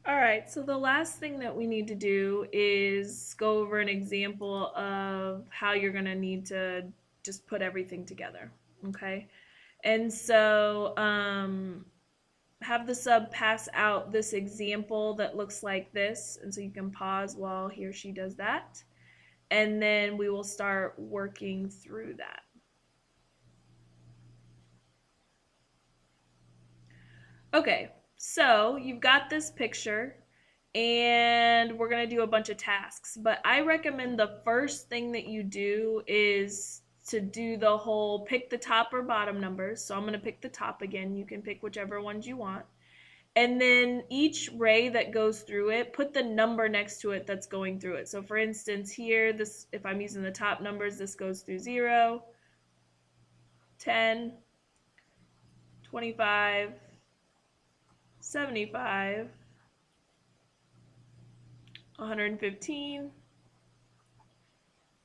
All right, so the last thing that we need to do is go over an example of how you're going to need to just put everything together, okay? And so have the sub pass out this example that looks like this, and so you can pause while he or she does that, and then we will start working through that. Okay, so you've got this picture and we're going to do a bunch of tasks, but I recommend the first thing that you do is to do the whole pick the top or bottom numbers. So I'm going to pick the top again. You can pick whichever ones you want. And then each ray that goes through it, put the number next to it that's going through it. So for instance, here, this, if I'm using the top numbers, this goes through 0, 10, 25, 75, 115,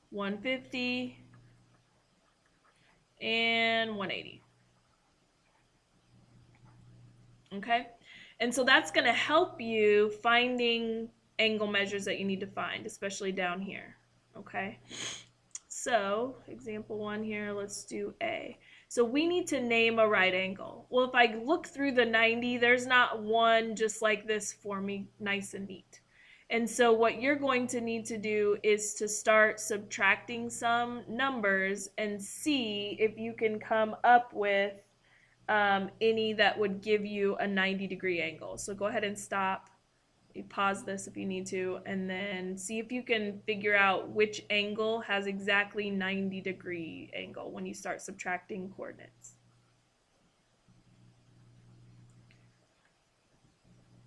150, and 180. Okay? And so that's going to help you finding angle measures that you need to find, especially down here. Okay? So, example 1 here, let's do A. So we need to name a right angle. Well, if I look through the 90, there's not one just like this for me, nice and neat. And so what you're going to need to do is to start subtracting some numbers and see if you can come up with any that would give you a 90-degree angle. So go ahead and stop. You pause this if you need to, and then see if you can figure out which angle has exactly 90-degree angle when you start subtracting coordinates.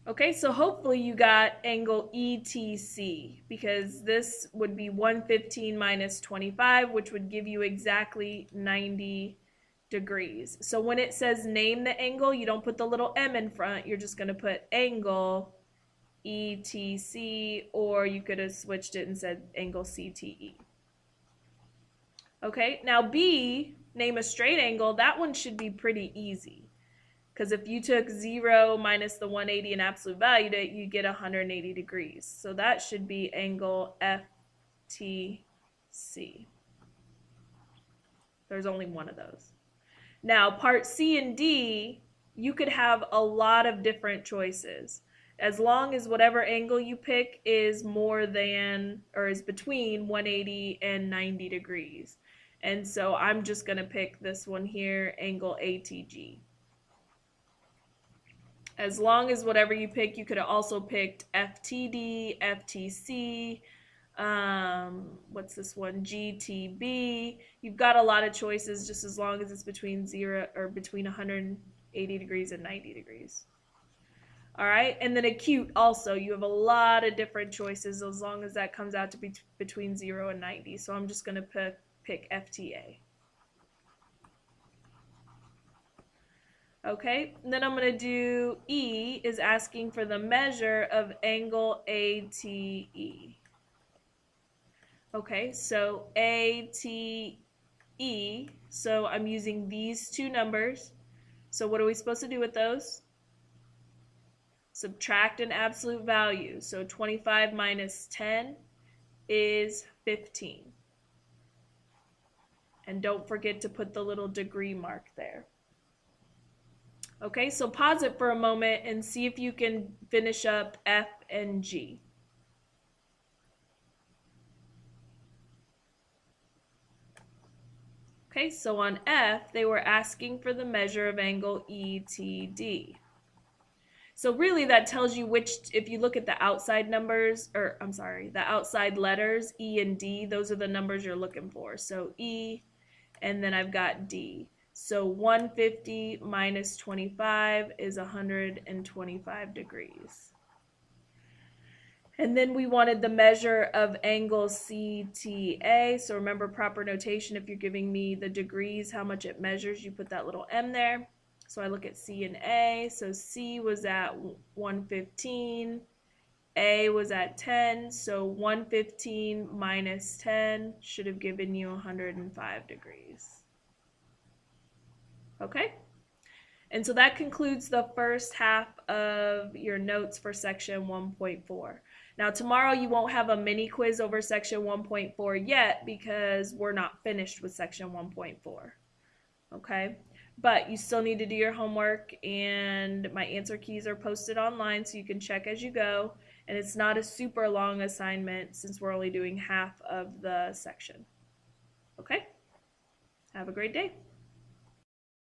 Okay, so hopefully you got angle ETC, because this would be 115 minus 25, which would give you exactly 90 degrees. So when it says name the angle, you don't put the little m in front, you're just going to put angle ETC, or you could have switched it and said angle CTE. Okay, now B, name a straight angle, that one should be pretty easy. Because if you took 0 minus the 180 and absolute valued it, you get 180 degrees. So that should be angle FTC. There's only one of those. Now, part C and D, you could have a lot of different choices. As long as whatever angle you pick is more than or is between 180 and 90 degrees. And so I'm just going to pick this one here, angle ATG. As long as whatever you pick, you could have also picked FTD, FTC, what's this one, GTB. You've got a lot of choices just as long as it's between 0 or between 180 degrees and 90 degrees. All right, and then acute also, you have a lot of different choices as long as that comes out to be between 0 and 90. So I'm just going to pick FTA. Okay, and then I'm going to do E is asking for the measure of angle ATE. Okay, so ATE, so I'm using these two numbers. So what are we supposed to do with those? Subtract an absolute value. So 25 minus 10 is 15. And don't forget to put the little degree mark there. Okay, so pause it for a moment and see if you can finish up F and G. Okay, so on F, they were asking for the measure of angle ETD. So really that tells you which, if you look at the outside numbers, or I'm sorry, the outside letters, E and D, those are the numbers you're looking for. So E, and then I've got D. So 150 minus 25 is 125 degrees. And then we wanted the measure of angle CTA. So remember proper notation, if you're giving me the degrees, how much it measures, you put that little m there. So I look at C and A. So C was at 115. A was at 10. So 115 minus 10 should have given you 105 degrees. Okay? And so that concludes the first half of your notes for section 1.4. Now tomorrow you won't have a mini quiz over section 1.4 yet because we're not finished with section 1.4. Okay? But you still need to do your homework, and my answer keys are posted online so you can check as you go. And it's not a super long assignment since we're only doing half of the section. Okay? Have a great day.